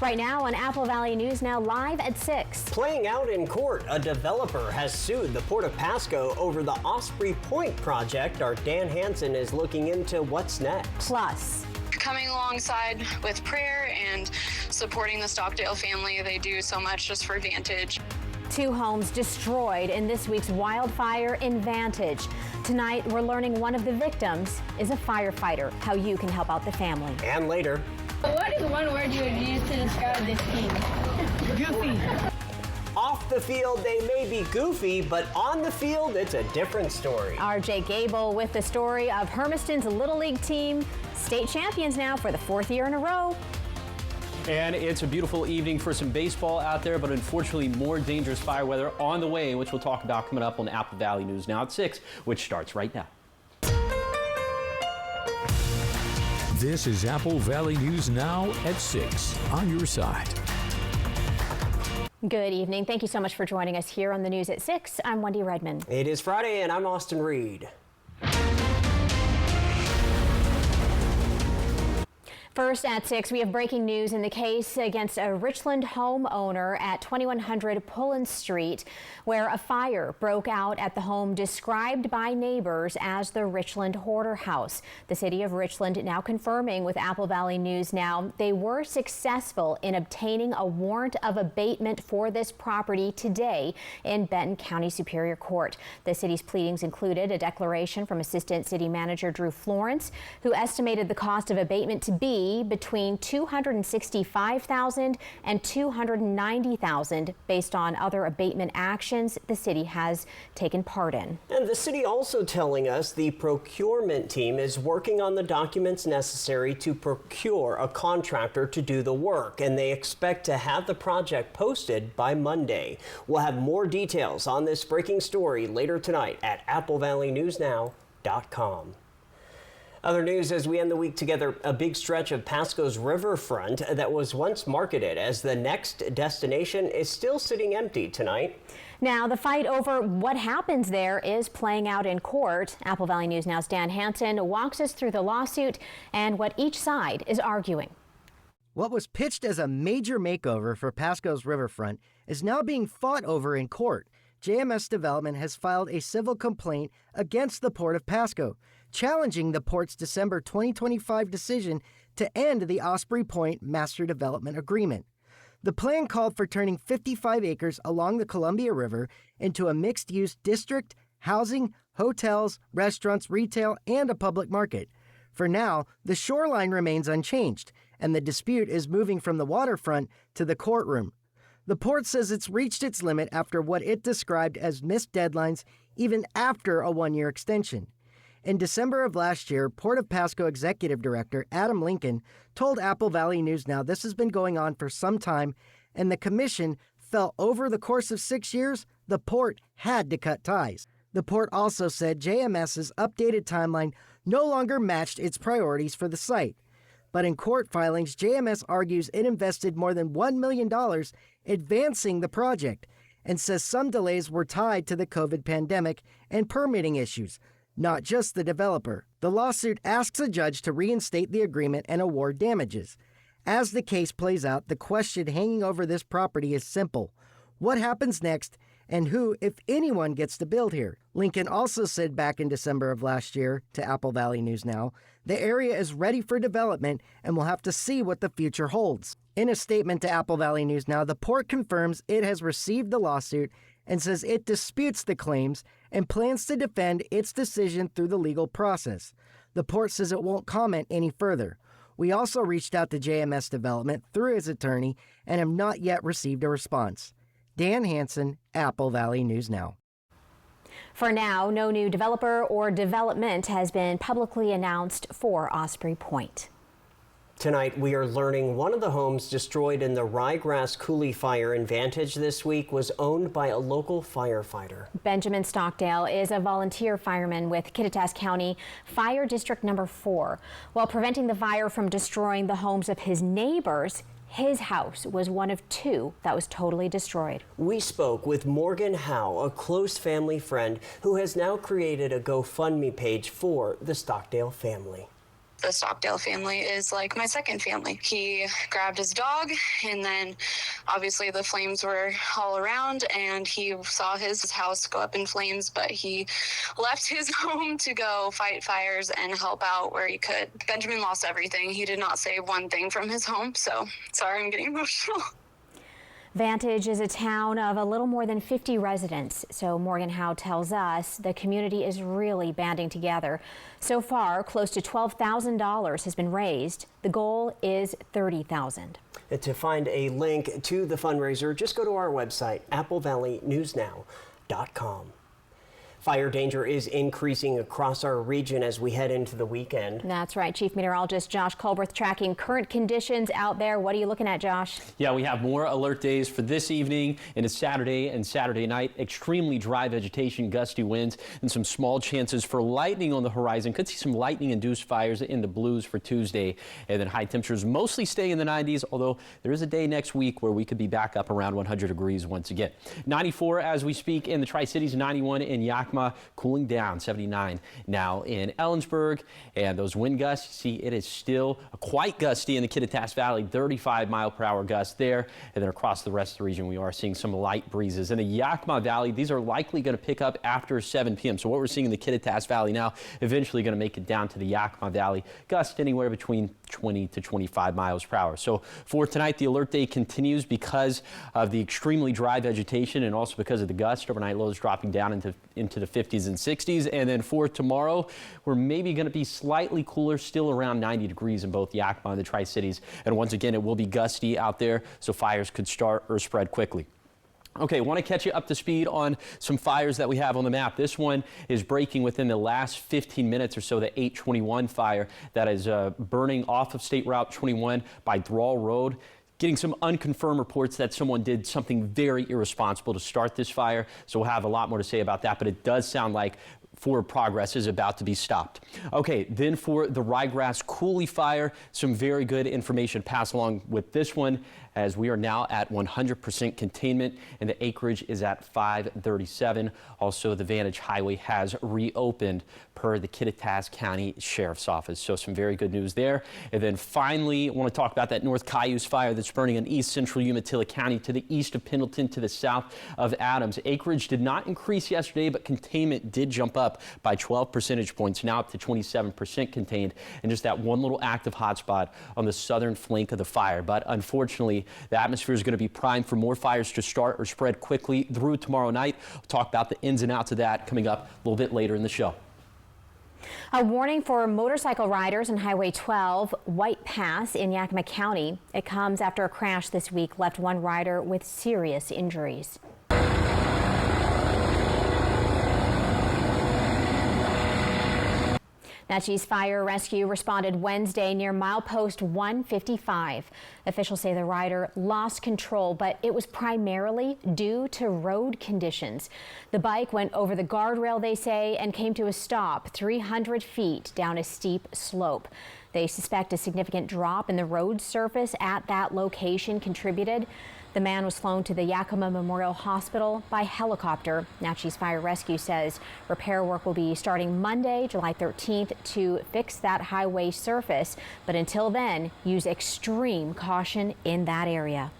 Right now on Apple Valley News Now, live at 6. Playing out in court, a developer has sued the Port of Pasco over the Osprey Point project. Our Dan Hansen is looking into what's next. Plus, coming alongside with prayer and supporting the Stockdale family. They do so much just for Vantage. 2 homes destroyed in this week's wildfire in Vantage. Tonight, we're learning one of the victims is a firefighter, how you can help out the family. And later, what is one word you would use to describe this team? Goofy. off the field, they may be goofy, but on the field, it's a different story. RJ Gable with the story of Hermiston's Little League team, state champions now for the 4th year in a row. And it's a beautiful evening for some baseball out there, but unfortunately more dangerous fire weather on the way, which we'll talk about coming up on Apple Valley News Now at 6, which starts right now. This is Apple Valley News Now at 6 on your side. Good evening. Thank you so much for joining us here on the news at 6. I'm Wendy Redman. It is Friday, and I'm Austin Reed. First at 6, we have breaking news in the case against a Richland homeowner at 2100 Pullen Street, where a fire broke out at the home described by neighbors as the Richland Hoarder House. The city of Richland now confirming with Apple Valley News Now they were successful in obtaining a warrant of abatement for this property today in Benton County Superior Court. The city's pleadings included a declaration from Assistant City Manager Drew Florence, who estimated the cost of abatement to be between $265,000 and $290,000 based on other abatement actions the city has taken part in. And the city also telling us the procurement team is working on the documents necessary to procure a contractor to do the work, and they expect to have the project posted by Monday. We'll have more details on this breaking story later tonight at applevalleynewsnow.com. Other news as we end the week together, a big stretch of Pasco's riverfront that was once marketed as the next destination is still sitting empty tonight. Now, the fight over what happens there is playing out in court. Apple Valley News Now's Dan Hansen walks us through the lawsuit and what each side is arguing. What was pitched as a major makeover for Pasco's riverfront is now being fought over in court. JMS Development has filed a civil complaint against the Port of Pasco, challenging the port's December 2025 decision to end the Osprey Point Master Development Agreement. The plan called for turning 55 acres along the Columbia River into a mixed-use district, housing, hotels, restaurants, retail, and a public market. For now, the shoreline remains unchanged, and the dispute is moving from the waterfront to the courtroom. The port says it's reached its limit after what it described as missed deadlines even after a one-year extension. In December of last year, Port of Pasco Executive Director Adam Lincoln told Apple Valley News Now this has been going on for some time, and the commission felt over the course of 6 years, the port had to cut ties. The port also said JMS's updated timeline no longer matched its priorities for the site. But in court filings, JMS argues it invested more than $1 million advancing the project and says some delays were tied to the COVID pandemic and permitting issues, not just the developer. The lawsuit asks a judge to reinstate the agreement and award damages. As the case plays out, the question hanging over this property is simple. What happens next, and who, if anyone, gets to build here? Lincoln also said back in December of last year to Apple Valley News Now, the area is ready for development and we'll have to see what the future holds. In a statement to Apple Valley News Now, the port confirms it has received the lawsuit and says it disputes the claims and plans to defend its decision through the legal process. The port says it won't comment any further. We also reached out to JMS Development through his attorney and have not yet received a response. Dan Hansen, Apple Valley News Now. For now, no new developer or development has been publicly announced for Osprey Point. Tonight, we are learning one of the homes destroyed in the Ryegrass Coulee fire in Vantage this week was owned by a local firefighter. Benjamin Stockdale is a volunteer fireman with Kittitas County Fire District Number 4. While preventing the fire from destroying the homes of his neighbors, his house was one of 2 that was totally destroyed. We spoke with Morgan Howe, a close family friend who has now created a GoFundMe page for the Stockdale family. the Stockdale family is like my second family. He grabbed his dog, and then obviously the flames were all around, and he saw his house go up in flames, but he left his home to go fight fires and help out where he could. Benjamin lost everything. He did not save one thing from his home, so sorry I'm getting emotional. Vantage is a town of a little more than 50 residents, so Morgan Howe tells us the community is really banding together. So far, close to $12,000 has been raised. The goal is $30,000. To find a link to the fundraiser, just go to our website, applevalleyNewsNow.com. Fire danger is increasing across our region as we head into the weekend. That's right. Chief Meteorologist Josh Colberth tracking current conditions out there. What are you looking at, Josh? Yeah, we have more alert days for this evening into Saturday and Saturday night. Extremely dry vegetation, gusty winds, and some small chances for lightning on the horizon. Could see some lightning-induced fires in the blues for Tuesday. And then high temperatures mostly stay in the 90s, although there is a day next week where we could be back up around 100 degrees once again. 94 as we speak in the Tri-Cities, 91 in Yakima. Cooling down, 79 now in Ellensburg. And those wind gusts, see, it is still quite gusty in the Kittitas Valley, 35-mile-per-hour gusts there. And then across the rest of the region, we are seeing some light breezes. In the Yakima Valley, these are likely going to pick up after 7 p.m. So what we're seeing in the Kittitas Valley now, eventually going to make it down to the Yakima Valley. Gusts anywhere between 20 to 25 miles per hour. So for tonight, the alert day continues because of the extremely dry vegetation and also because of the gust. Overnight lows dropping down into the 50s and 60s. And then for tomorrow, we're maybe going to be slightly cooler, still around 90 degrees in both Yakima and the Tri-Cities. And once again, it will be gusty out there, so fires could start or spread quickly. Okay, want to catch you up to speed on some fires that we have on the map. This one is breaking within the last 15 minutes or so, the 821 fire that is burning off of State Route 21 by Thrall Road. Getting some unconfirmed reports that someone did something very irresponsible to start this fire. So we'll have a lot more to say about that, but it does sound like forward progress is about to be stopped. Okay, then for the Ryegrass Coulee fire, some very good information passed along with this one, as we are now at 100% containment and the acreage is at 537. Also, the Vantage Highway has reopened per the Kittitas County Sheriff's Office. So some very good news there. And then finally, I want to talk about that North Cayuse fire that's burning in east central Umatilla County to the east of Pendleton to the south of Adams. Acreage did not increase yesterday, but containment did jump up by 12 percentage points, now up to 27% contained, and just that one little active hotspot on the southern flank of the fire. But unfortunately, the atmosphere is going to be primed for more fires to start or spread quickly through tomorrow night. We'll talk about the ins and outs of that coming up a little bit later in the show. A warning for motorcycle riders on Highway 12, White Pass in Yakima County. It comes after a crash this week left one rider with serious injuries. Natchez Fire Rescue responded Wednesday near milepost 155. Officials say the rider lost control, but it was primarily due to road conditions. The bike went over the guardrail, they say, and came to a stop 300 feet down a steep slope. They suspect a significant drop in the road surface at that location contributed. The man was flown to the Yakima Memorial Hospital by helicopter. Natchez Fire Rescue says repair work will be starting Monday, July 13th to fix that highway surface. But until then, use extreme caution in that area.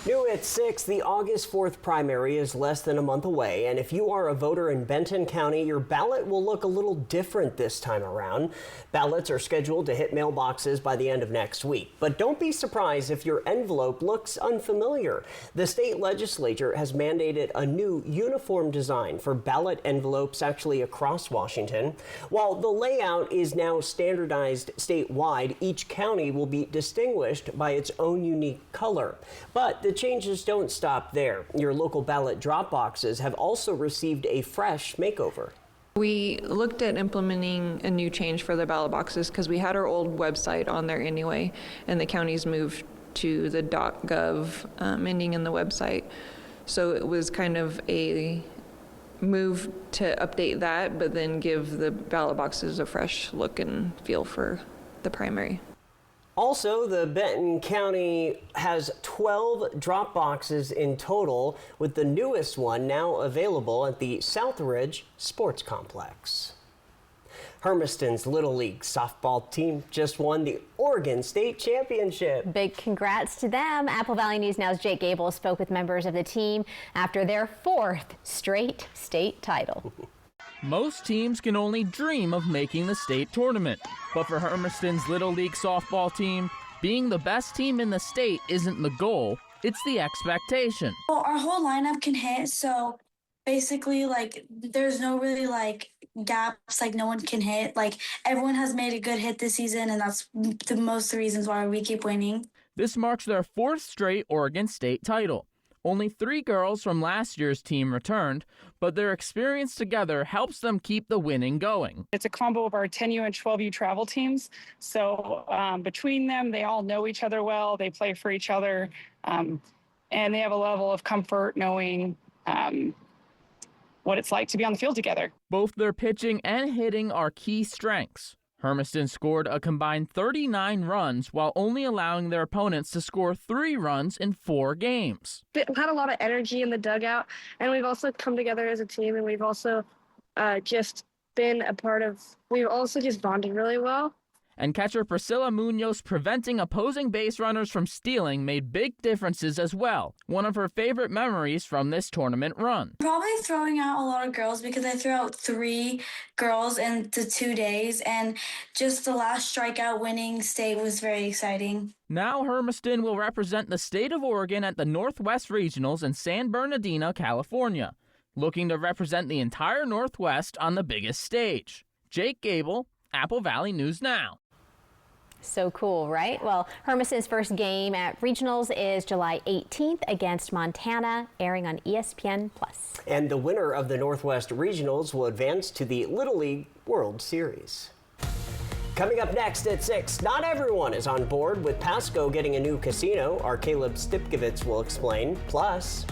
New at 6, the August 4th primary is less than a month away, and if you are a voter in Benton County, your ballot will look a little different this time around. Ballots are scheduled to hit mailboxes by the end of next week, but don't be surprised if your envelope looks unfamiliar. The state legislature has mandated a new uniform design for ballot envelopes actually across Washington. While the layout is now standardized statewide, each county will be distinguished by its own unique color. But the changes don't stop there. Your local ballot drop boxes have also received a fresh makeover. We looked at implementing a new change for the ballot boxes because we had our old website on there anyway, and the counties moved to the .gov ending in the website. So it was kind of a move to update that, but then give the ballot boxes a fresh look and feel for the primary. Also, the Benton County has 12 drop boxes in total, with the newest one now available at the Southridge Sports Complex. Hermiston's Little League softball team just won the Oregon State Championship. Big congrats to them. Apple Valley News Now's Jake Gable spoke with members of the team after their 4th straight state title. Most teams can only dream of making the state tournament, but for Hermiston's Little League softball team, being the best team in the state isn't the goal, it's the expectation. Well, our whole lineup can hit, so basically, there's no really, gaps, no one can hit. Everyone has made a good hit this season, and that's the most reasons why we keep winning. This marks their 4th straight Oregon State title. Only 3 girls from last year's team returned, but their experience together helps them keep the winning going. It's a combo of our 10U and 12U travel teams. So between them, they all know each other well. They play for each other, and they have a level of comfort knowing what it's like to be on the field together. Both their pitching and hitting are key strengths. Hermiston scored a combined 39 runs while only allowing their opponents to score 3 runs in 4 games. We've had a lot of energy in the dugout, and we've also come together as a team, and we've also we've also just bonded really well. And catcher Priscilla Munoz preventing opposing base runners from stealing made big differences as well. One of her favorite memories from this tournament run. Probably throwing out a lot of girls because I threw out 3 girls in the 2 days, and just the last strikeout winning state was very exciting. Now Hermiston will represent the state of Oregon at the Northwest Regionals in San Bernardino, California, looking to represent the entire Northwest on the biggest stage. Jake Gable, Apple Valley News Now. So cool, right? Well, Hermiston's first game at regionals is July 18th against Montana, airing on ESPN+. And the winner of the Northwest Regionals will advance to the Little League World Series. Coming up next at 6, not everyone is on board with Pasco getting a new casino. Our Caleb Stipkovitz will explain. Plus,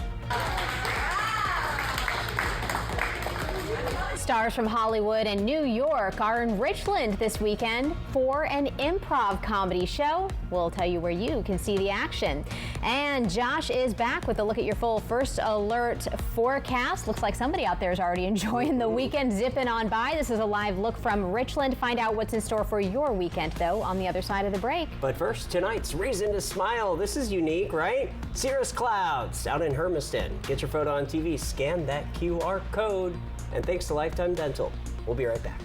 stars from Hollywood and New York are in Richland this weekend for an improv comedy show. We'll tell you where you can see the action. And Josh is back with a look at your full First Alert forecast. Looks like somebody out there is already enjoying the weekend zipping on by. This is a live look from Richland. Find out what's in store for your weekend, though, on the other side of the break. but first, tonight's reason to smile. This is unique, right? Cirrus Clouds out in Hermiston. Get your photo on TV, scan that QR code. And thanks to Lifetime Dental. We'll be right back.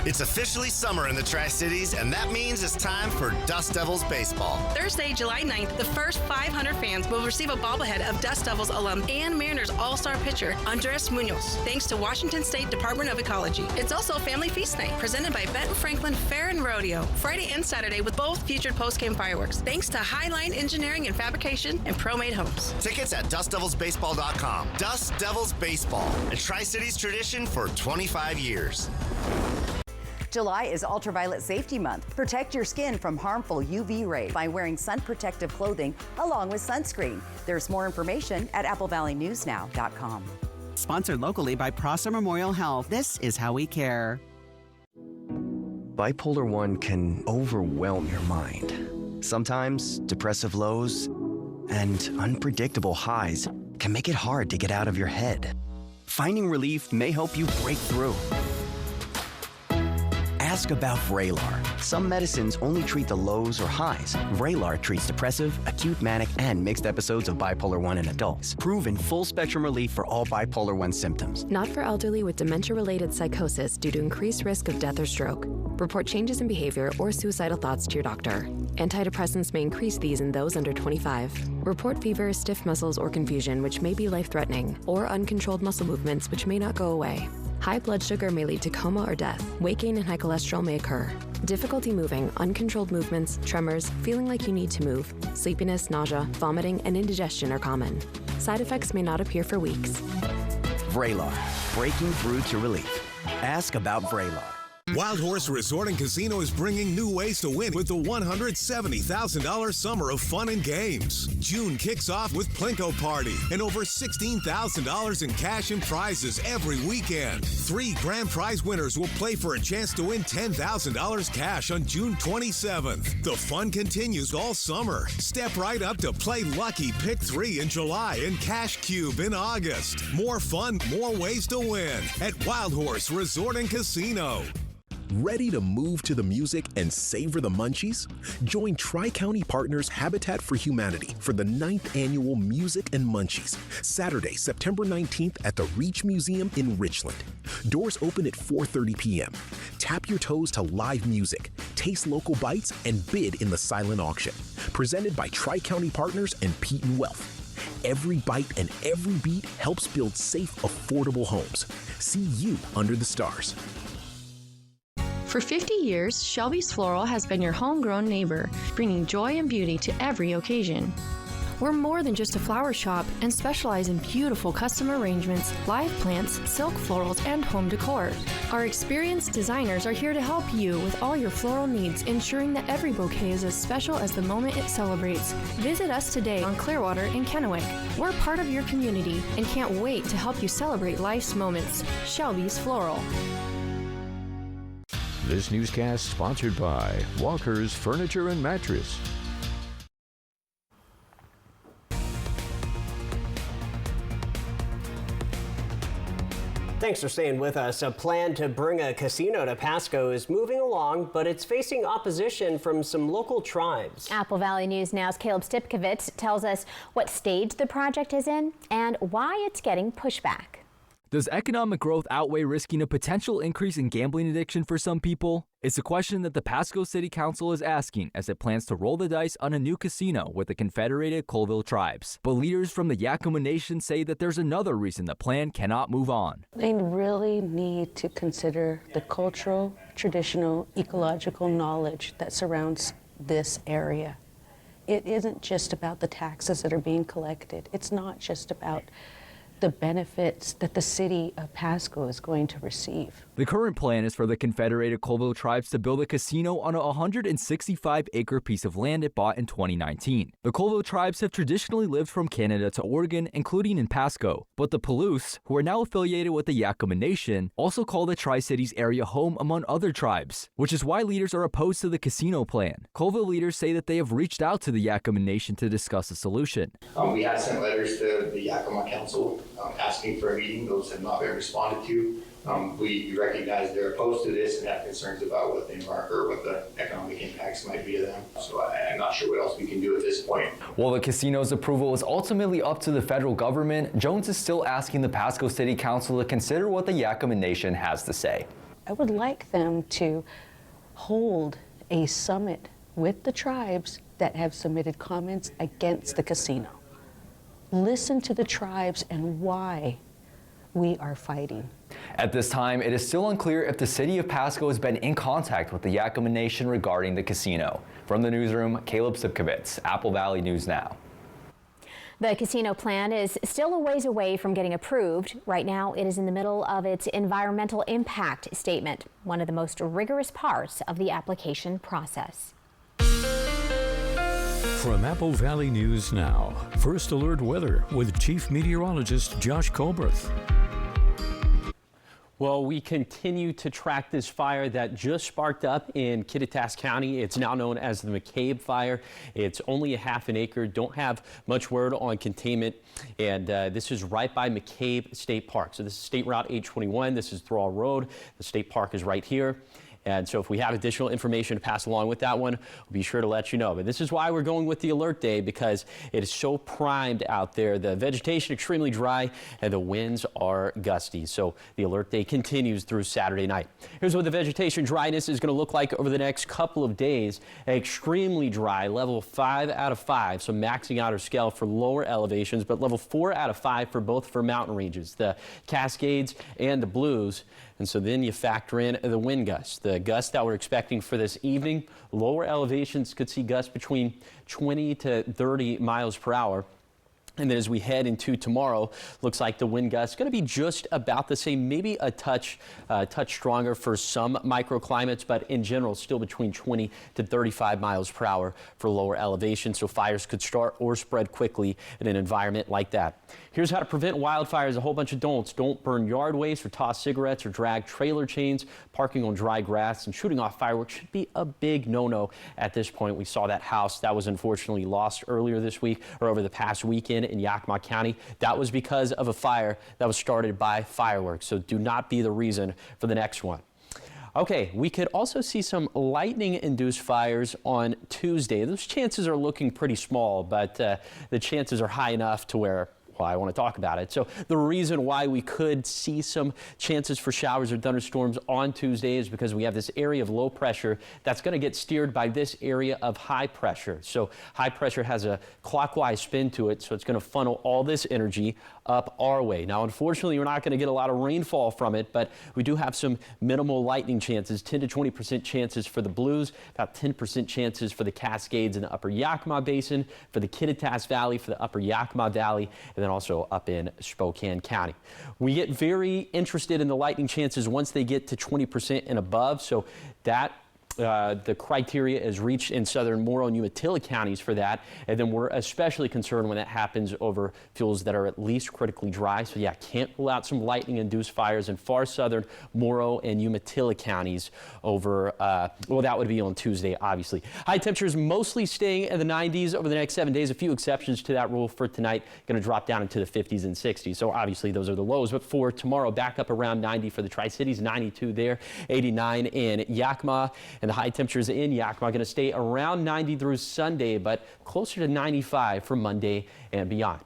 It's officially summer in the Tri-Cities, and that means it's time for Dust Devils baseball. Thursday, July 9th, the first 500 fans will receive a bobblehead of Dust Devils alum and Mariners All-Star pitcher Andres Munoz, thanks to Washington State Department of Ecology. It's also a family feast night presented by Benton Franklin Fair and Rodeo, Friday and Saturday with both featured post-game fireworks, thanks to Highline Engineering and Fabrication and ProMade Homes. Tickets at DustDevilsBaseball.com. Dust Devils Baseball, a Tri-Cities tradition for 25 years. July is Ultraviolet Safety Month. Protect your skin from harmful UV rays by wearing sun protective clothing along with sunscreen. There's more information at AppleValleyNewsNow.com. Sponsored locally by Prosser Memorial Health. This is how we care. Bipolar 1 can overwhelm your mind. Sometimes depressive lows and unpredictable highs can make it hard to get out of your head. Finding relief may help you break through. Ask about Vraylar. Some medicines only treat the lows or highs. Vraylar treats depressive, acute manic, and mixed episodes of bipolar 1 in adults. Proven full-spectrum relief for all bipolar 1 symptoms. Not for elderly with dementia-related psychosis due to increased risk of death or stroke. Report changes in behavior or suicidal thoughts to your doctor. Antidepressants may increase these in those under 25. Report fever, stiff muscles, or confusion, which may be life-threatening, or uncontrolled muscle movements, which may not go away. High blood sugar may lead to coma or death. Weight gain and high cholesterol may occur. Difficulty moving, uncontrolled movements, tremors, feeling like you need to move, sleepiness, nausea, vomiting, and indigestion are common. Side effects may not appear for weeks. Vraylar. Breaking through to relief. Ask about Vraylar. Wild Horse Resort and Casino is bringing new ways to win with the $170,000 summer of fun and games. June kicks off with Plinko Party and over $16,000 in cash and prizes every weekend. 3 grand prize winners will play for a chance to win $10,000 cash on June 27th. The fun continues all summer. Step right up to Play Lucky Pick 3 in July and Cash Cube in August. More fun, more ways to win at Wild Horse Resort and Casino. Ready to move to the music and savor the munchies? Join Tri-County Partners Habitat for Humanity for the 9th annual Music and Munchies, Saturday, September 19th at the Reach Museum in Richland. Doors open at 4:30 p.m. Tap your toes to live music, taste local bites, and bid in the silent auction. Presented by Tri-County Partners and Peton Wealth. Every bite and every beat helps build safe, affordable homes. See you under the stars. For 50 years, Shelby's Floral has been your homegrown neighbor, bringing joy and beauty to every occasion. We're more than just a flower shop and specialize in beautiful custom arrangements, live plants, silk florals, and home decor. Our experienced designers are here to help you with all your floral needs, ensuring that every bouquet is as special as the moment it celebrates. Visit us today on Clearwater in Kennewick. We're part of your community and can't wait to help you celebrate life's moments. Shelby's Floral. This newscast sponsored by Walker's Furniture and Mattress. Thanks for staying with us. A plan to bring a casino to Pasco is moving along, but it's facing opposition from some local tribes. Apple Valley News Now's Caleb Stipkovitz tells us what stage the project is in and why it's getting pushback. Does economic growth outweigh risking a potential increase in gambling addiction for some people? It's a question that the Pasco City Council is asking as it plans to roll the dice on a new casino with the Confederated Colville Tribes. But leaders from the Yakima Nation say that there's another reason the plan cannot move on. They really need to consider the cultural, traditional, ecological knowledge that surrounds this area. It isn't just about the taxes that are being collected. It's not just about the benefits that the city of Pasco is going to receive. The current plan is for the Confederated Colville Tribes to build a casino on a 165-acre piece of land it bought in 2019. The Colville Tribes have traditionally lived from Canada to Oregon, including in Pasco, but the Palouse, who are now affiliated with the Yakima Nation, also call the Tri-Cities area home among other tribes, which is why leaders are opposed to the casino plan. Colville leaders say that they have reached out to the Yakima Nation to discuss a solution. We have sent letters to the Yakima Council asking for a meeting. Those have not been responded to. We recognize they're opposed to this and have concerns about what the economic impacts might be to them. So I'm not sure what else we can do at this point. While the casino's approval is ultimately up to the federal government, Jones is still asking the Pasco City Council to consider what the Yakima Nation has to say. I would like them to hold a summit with the tribes that have submitted comments against the casino. Listen to the tribes and why we are fighting. At this time, it is still unclear if the city of Pasco has been in contact with the Yakima Nation regarding the casino. From the newsroom, Caleb Stipkovitz, Apple Valley News Now. The casino plan is still a ways away from getting approved. Right now, it is in the middle of its environmental impact statement, one of the most rigorous parts of the application process. From Apple Valley News Now, First Alert Weather with Chief Meteorologist Josh Colberth. Well, we continue to track this fire that just sparked up in Kittitas County. It's now known as the McCabe fire. It's only a half an acre. Don't have much word on containment. And this is right by McCabe State Park. So this is State Route 821. This is Thrall Road. The state park is right here. And so if we have additional information to pass along with that one, we'll be sure to let you know. But this is why we're going with the alert day, because it is so primed out there. The vegetation extremely dry and the winds are gusty. So the alert day continues through Saturday night. Here's what the vegetation dryness is going to look like over the next couple of days. Extremely dry, level 5 out of 5. So maxing out our scale for lower elevations, but level 4 out of 5 for both for mountain ranges, the Cascades and the Blues. And so then you factor in the wind gusts. The gusts that we're expecting for this evening, lower elevations could see gusts between 20 to 30 miles per hour. And then as we head into tomorrow, looks like the wind gust going to be just about the same, maybe a touch stronger for some microclimates, but in general still between 20 to 35 miles per hour for lower elevation. So fires could start or spread quickly in an environment like that. Here's how to prevent wildfires. A whole bunch of don'ts. Don't burn yard waste or toss cigarettes or drag trailer chains. Parking on dry grass and shooting off fireworks should be a big no-no at this point. We saw that house that was unfortunately lost earlier this week or over the past weekend in Yakima County. That was because of a fire that was started by fireworks. So do not be the reason for the next one. Okay, we could also see some lightning-induced fires on Tuesday. Those chances are looking pretty small, but the chances are high enough to where, well, I want to talk about it. So the reason why we could see some chances for showers or thunderstorms on Tuesday is because we have this area of low pressure that's going to get steered by this area of high pressure. So high pressure has a clockwise spin to it, so it's going to funnel all this energy up our way. Now, unfortunately, we're not going to get a lot of rainfall from it, but we do have some minimal lightning chances, 10 to 20% chances for the Blues, about 10% chances for the Cascades in the upper Yakima Basin, for the Kittitas Valley, for the upper Yakima Valley, and then also up in Spokane County. We get very interested in the lightning chances once they get to 20% and above, so that the criteria is reached in southern Morrow and Umatilla counties for that, and then we're especially concerned when that happens over fuels that are at least critically dry. So yeah, can't rule out some lightning-induced fires in far southern Morrow and Umatilla counties over, well, that would be on Tuesday, obviously. High temperatures mostly staying in the 90s over the next 7 days. A few exceptions to that rule for tonight, going to drop down into the 50s and 60s. So obviously those are the lows, but for tomorrow, back up around 90 for the Tri-Cities, 92 there, 89 in Yakima, and the high temperatures in Yakima are going to stay around 90 through Sunday, but closer to 95 for Monday and beyond.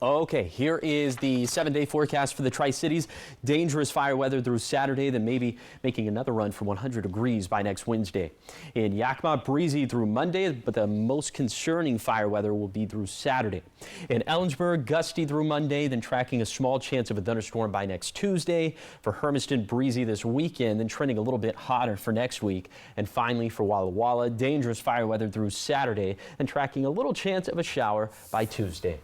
Okay, here is the 7-day forecast for the Tri-Cities. Dangerous fire weather through Saturday, then maybe making another run for 100 degrees by next Wednesday. In Yakima, breezy through Monday, but the most concerning fire weather will be through Saturday. In Ellensburg, gusty through Monday, then tracking a small chance of a thunderstorm by next Tuesday. For Hermiston, breezy this weekend, then trending a little bit hotter for next week. And finally, for Walla Walla, dangerous fire weather through Saturday, and tracking a little chance of a shower by Tuesday.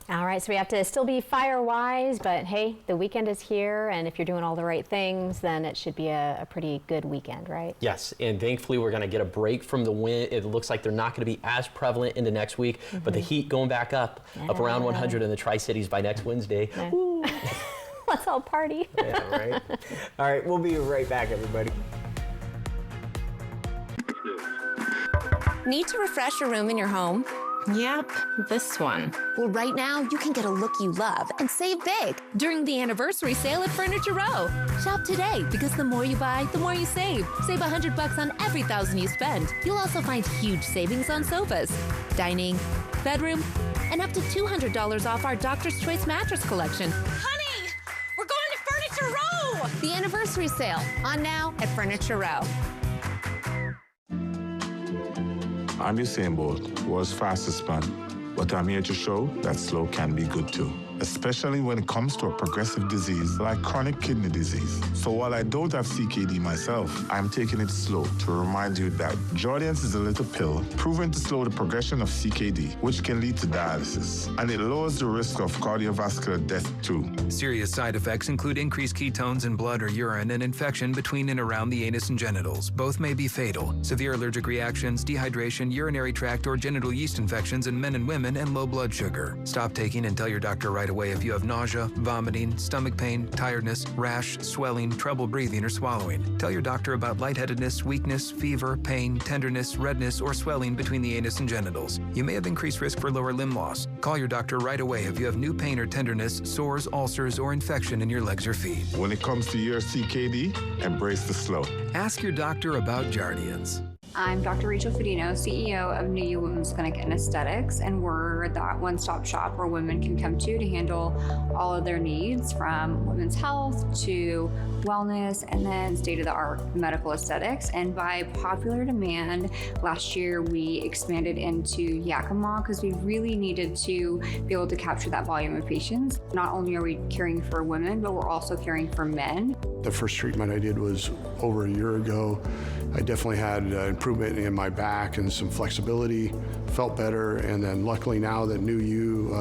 All right, so we have to still be fire-wise, but hey, the weekend is here, and if you're doing all the right things, then it should be a pretty good weekend, right? Yes, and thankfully we're going to get a break from the wind. It looks like they're not going to be as prevalent into next week, but the heat going back up around 100 in the Tri-Cities by next Wednesday. Yeah. Let's all party. Yeah, right? All right, we'll be right back, everybody. Need to refresh a room in your home? Yep, this one. Well, right now, you can get a look you love and save big during the anniversary sale at Furniture Row. Shop today, because the more you buy, the more you save. Save $100 on every $1,000 you spend. You'll also find huge savings on sofas, dining, bedroom, and up to $200 off our Doctor's Choice mattress collection. Honey, we're going to Furniture Row! The anniversary sale, on now at Furniture Row. I'm Usain Bolt, world's fastest man, but I'm here to show that slow can be good too, especially when it comes to a progressive disease like chronic kidney disease. So while I don't have CKD myself, I'm taking it slow to remind you that Jardiance is a little pill proven to slow the progression of CKD, which can lead to dialysis, and it lowers the risk of cardiovascular death too. Serious side effects include increased ketones in blood or urine and infection between and around the anus and genitals. Both may be fatal. Severe allergic reactions, dehydration, urinary tract or genital yeast infections in men and women, and low blood sugar. Stop taking and tell your doctor right away if you have nausea, vomiting, stomach pain, tiredness, rash, swelling, trouble breathing or swallowing. Tell your doctor about lightheadedness, weakness, fever, pain, tenderness, redness, or swelling between the anus and genitals. You may have increased risk for lower limb loss. Call your doctor right away if you have new pain or tenderness, sores, ulcers, or infection in your legs or feet. When it comes to your CKD, embrace the slow. Ask your doctor about Jardiance. I'm Dr. Rachel Fedino, CEO of New You Women's Clinic and Aesthetics, and we're that one-stop shop where women can come to handle all of their needs, from women's health to wellness and then state-of-the-art medical aesthetics. And by popular demand, last year we expanded into Yakima because we really needed to be able to capture that volume of patients. Not only are we caring for women, but we're also caring for men. The first treatment I did was over a year ago. I definitely had improvement in my back and some flexibility, felt better, and then luckily now that New U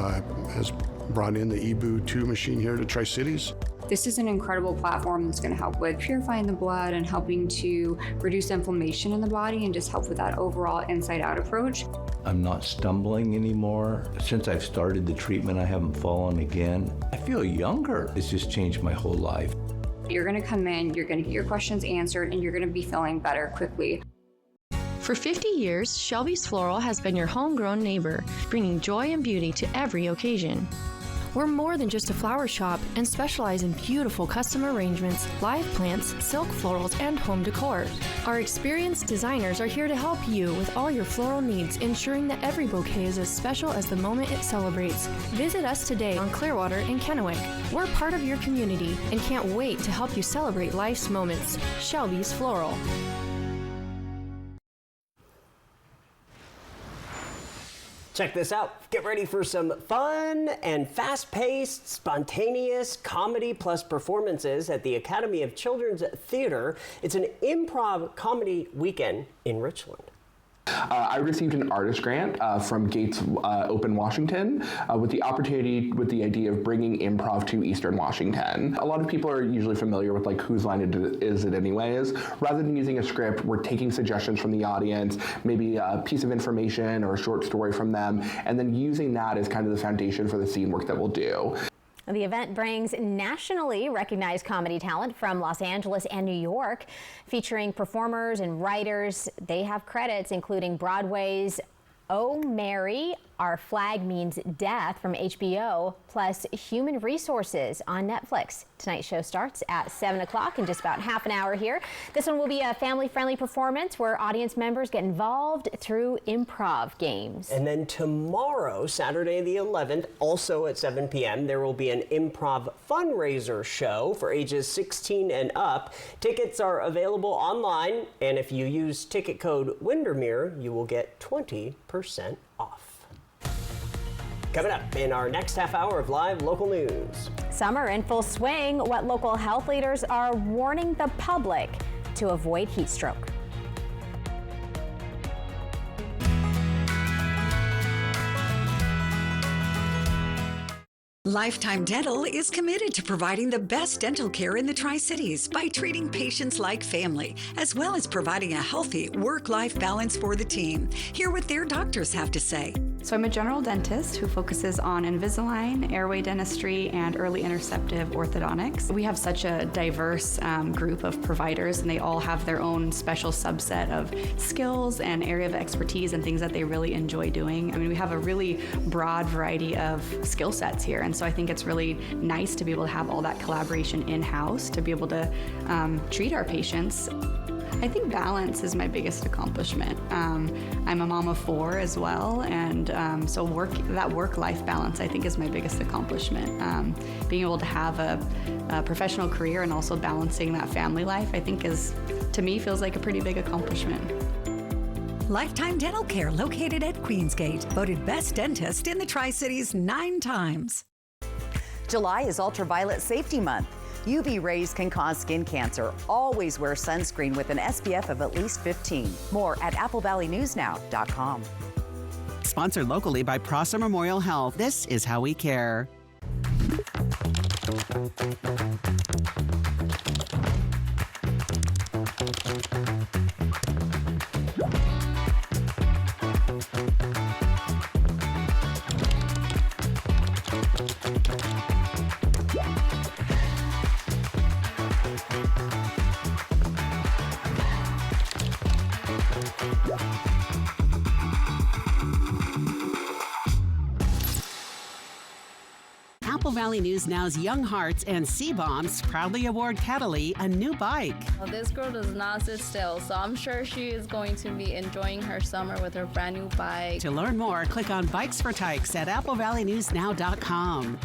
has brought in the EBOO 2 machine here to Tri-Cities. This is an incredible platform that's going to help with purifying the blood and helping to reduce inflammation in the body and just help with that overall inside-out approach. I'm not stumbling anymore. Since I've started the treatment, I haven't fallen again. I feel younger. It's just changed my whole life. You're going to come in, you're going to get your questions answered, and you're going to be feeling better quickly. For 50 years, Shelby's Floral has been your homegrown neighbor, bringing joy and beauty to every occasion. We're more than just a flower shop and specialize in beautiful custom arrangements, live plants, silk florals, and home decor. Our experienced designers are here to help you with all your floral needs, ensuring that every bouquet is as special as the moment it celebrates. Visit us today on Clearwater in Kennewick. We're part of your community and can't wait to help you celebrate life's moments. Shelby's Floral. Check this out. Get ready for some fun and fast-paced, spontaneous comedy plus performances at the Academy of Children's Theater. It's an improv comedy weekend in Richland. I received an artist grant from Gates Open Washington with the opportunity, with the idea of bringing improv to Eastern Washington. A lot of people are usually familiar with like whose line is it anyways. Rather than using a script, we're taking suggestions from the audience, maybe a piece of information or a short story from them, and then using that as kind of the foundation for the scene work that we'll do. The event brings nationally recognized comedy talent from Los Angeles and New York, featuring performers and writers. They have credits including Broadway's Oh Mary, Our Flag Means Death from HBO, plus Human Resources on Netflix. Tonight's show starts at 7 o'clock in just about half an hour here. This one will be a family-friendly performance where audience members get involved through improv games. And then tomorrow, Saturday the 11th, also at 7 p.m., there will be an improv fundraiser show for ages 16 and up. Tickets are available online, and if you use ticket code Windermere, you will get 20% off. Coming up in our next half hour of live local news. Summer in full swing. What local health leaders are warning the public to avoid heat stroke. Lifetime Dental is committed to providing the best dental care in the Tri-Cities by treating patients like family, as well as providing a healthy work-life balance for the team. Hear what their doctors have to say. So I'm a general dentist who focuses on Invisalign, airway dentistry, and early interceptive orthodontics. We have such a diverse group of providers, and they all have their own special subset of skills and area of expertise and things that they really enjoy doing. I mean, we have a really broad variety of skill sets here, and so I think it's really nice to be able to have all that collaboration in-house to be able to treat our patients. I think balance is my biggest accomplishment. I'm a mom of 4 as well, and so that work-life balance I think is my biggest accomplishment. Being able to have a professional career and also balancing that family life I think to me feels like a pretty big accomplishment. Lifetime Dental Care, located at Queensgate, voted best dentist in the Tri-Cities 9 times. July is Ultraviolet Safety Month. UV rays can cause skin cancer. Always wear sunscreen with an SPF of at least 15. More at applevalleynewsnow.com. Sponsored locally by Prosser Memorial Health. This is how we care. Apple Valley News Now's Young Hearts and C-Bombs proudly award Cataly a new bike. Well, this girl does not sit still, so I'm sure she is going to be enjoying her summer with her brand new bike. To learn more, click on Bikes for Tykes at applevalleynewsnow.com.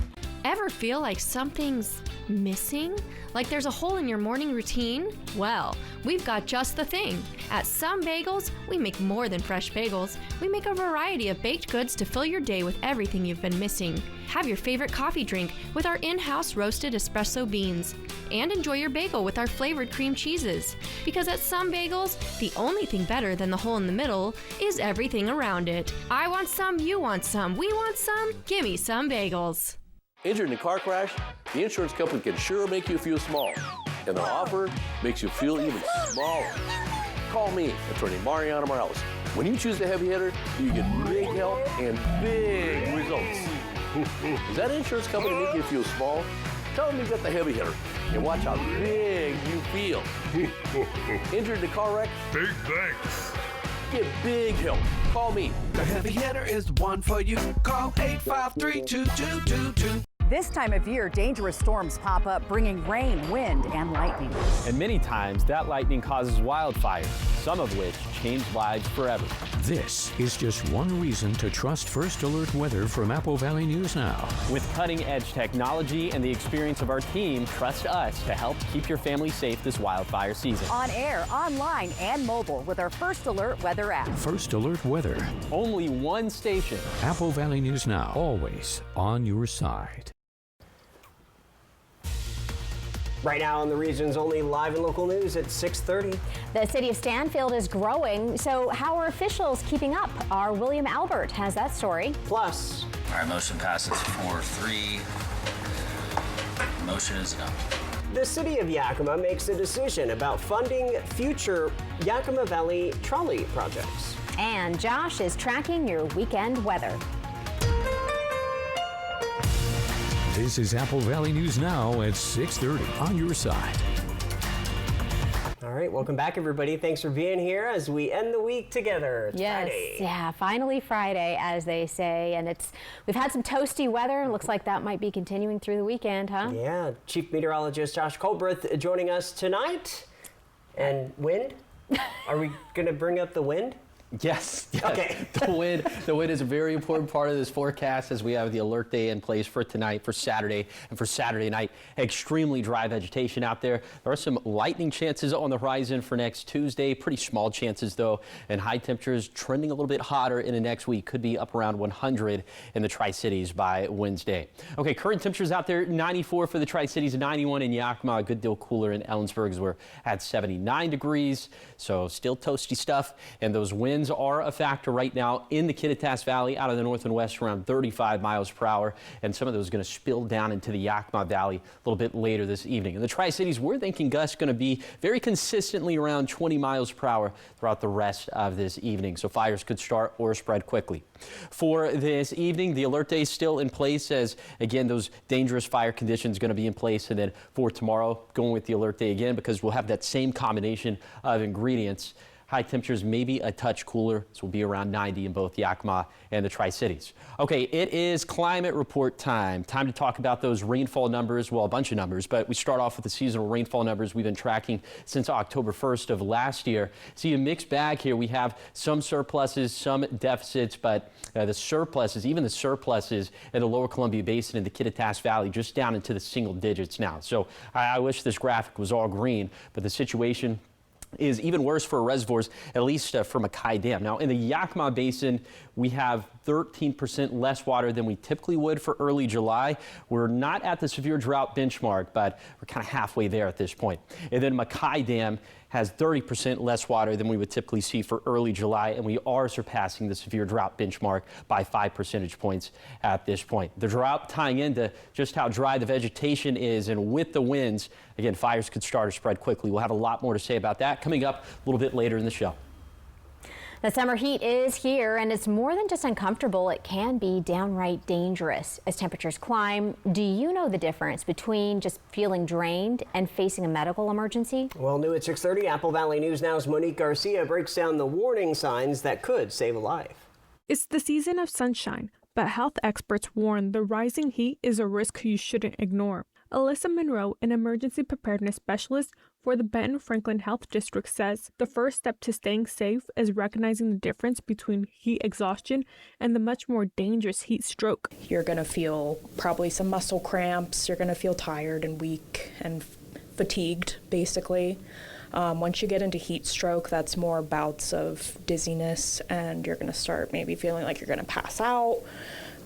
Ever feel like something's missing? Like there's a hole in your morning routine? Well, we've got just the thing. At Some Bagels, we make more than fresh bagels. We make a variety of baked goods to fill your day with everything you've been missing. Have your favorite coffee drink with our in-house roasted espresso beans. And enjoy your bagel with our flavored cream cheeses. Because at Some Bagels, the only thing better than the hole in the middle is everything around it. I want some, you want some, we want some, gimme Some Bagels. Injured in a car crash? The insurance company can sure make you feel small. And their offer makes you feel even smaller. Call me, attorney Mariano Morales. When you choose the heavy hitter, you get big help and big results. Does that insurance company make you feel small? Tell them you got the heavy hitter and watch how big you feel. Injured in a car wreck? Big thanks. Get big help. Call me. The heavy hitter is one for you. Call 853-2222. This time of year, dangerous storms pop up, bringing rain, wind, and lightning. And many times, that lightning causes wildfires, some of which change lives forever. This is just one reason to trust First Alert Weather from Apple Valley News Now. With cutting-edge technology and the experience of our team, trust us to help keep your family safe this wildfire season. On air, online, and mobile with our First Alert Weather app. First Alert Weather. Only one station. Apple Valley News Now, always on your side. Right now on the region's only live and local news at 6:30. The city of Stanfield is growing, so how are officials keeping up? Our William Albert has that story. Plus, all right, motion passes 4-3. Motion is adopted. The city of Yakima makes a decision about funding future Yakima Valley trolley projects. And Josh is tracking your weekend weather. This is Apple Valley News Now at 6:30 on your side. All right, welcome back, everybody. Thanks for being here as we end the week together. It's Friday. Yeah, finally Friday, as they say, and we've had some toasty weather. Looks like that might be continuing through the weekend, huh? Yeah, Chief Meteorologist Josh Colbreth joining us tonight. And wind? Are we going to bring up the wind? Yes. Okay. The wind is a very important part of this forecast as we have the alert day in place for tonight, for Saturday, and for Saturday night. Extremely dry vegetation out there. There are some lightning chances on the horizon for next Tuesday. Pretty small chances, though, and high temperatures trending a little bit hotter into next week. Could be up around 100 in the Tri-Cities by Wednesday. Okay, current temperatures out there, 94 for the Tri-Cities, 91 in Yakima, a good deal cooler in Ellensburg as we're at 79 degrees. So still toasty stuff, and those winds are a factor right now in the Kittitas Valley out of the north and west around 35 miles per hour, and some of those going to spill down into the Yakima Valley a little bit later this evening. In the Tri-Cities, we're thinking gusts going to be very consistently around 20 miles per hour throughout the rest of this evening, so fires could start or spread quickly. For this evening, the alert day is still in place as, again, those dangerous fire conditions going to be in place, and then for tomorrow, going with the alert day again because we'll have that same combination of ingredients. High temperatures may be a touch cooler. This will be around 90 in both Yakima and the Tri-Cities. Okay, it is climate report time. Time to talk about those rainfall numbers. Well, a bunch of numbers, but we start off with the seasonal rainfall numbers we've been tracking since October 1st of last year. See a mixed bag here. We have some surpluses, some deficits, but the surpluses, even the surpluses in the lower Columbia Basin and the Kittitas Valley, just down into the single digits now. So I wish this graphic was all green, but the situation is even worse for reservoirs, at least for Mackay Dam. Now, in the Yakima Basin, we have 13% less water than we typically would for early July. We're not at the severe drought benchmark, but we're kind of halfway there at this point. And then Mackay Dam has 30% less water than we would typically see for early July, and we are surpassing the severe drought benchmark by 5 percentage points at this point. The drought tying into just how dry the vegetation is, and with the winds, again, fires could start or spread quickly. We'll have a lot more to say about that coming up a little bit later in the show. The summer heat is here, and it's more than just uncomfortable. It can be downright dangerous. As temperatures climb, do you know the difference between just feeling drained and facing a medical emergency? Well, new at 6:30, Apple Valley News Now's Monique Garcia breaks down the warning signs that could save a life. It's the season of sunshine, but health experts warn the rising heat is a risk you shouldn't ignore. Alyssa Monroe, an emergency preparedness specialist, for the Benton Franklin Health District says the first step to staying safe is recognizing the difference between heat exhaustion and the much more dangerous heat stroke. You're going to feel probably some muscle cramps. You're going to feel tired and weak and fatigued, basically. Once you get into heat stroke, that's more bouts of dizziness, and you're going to start maybe feeling like you're going to pass out.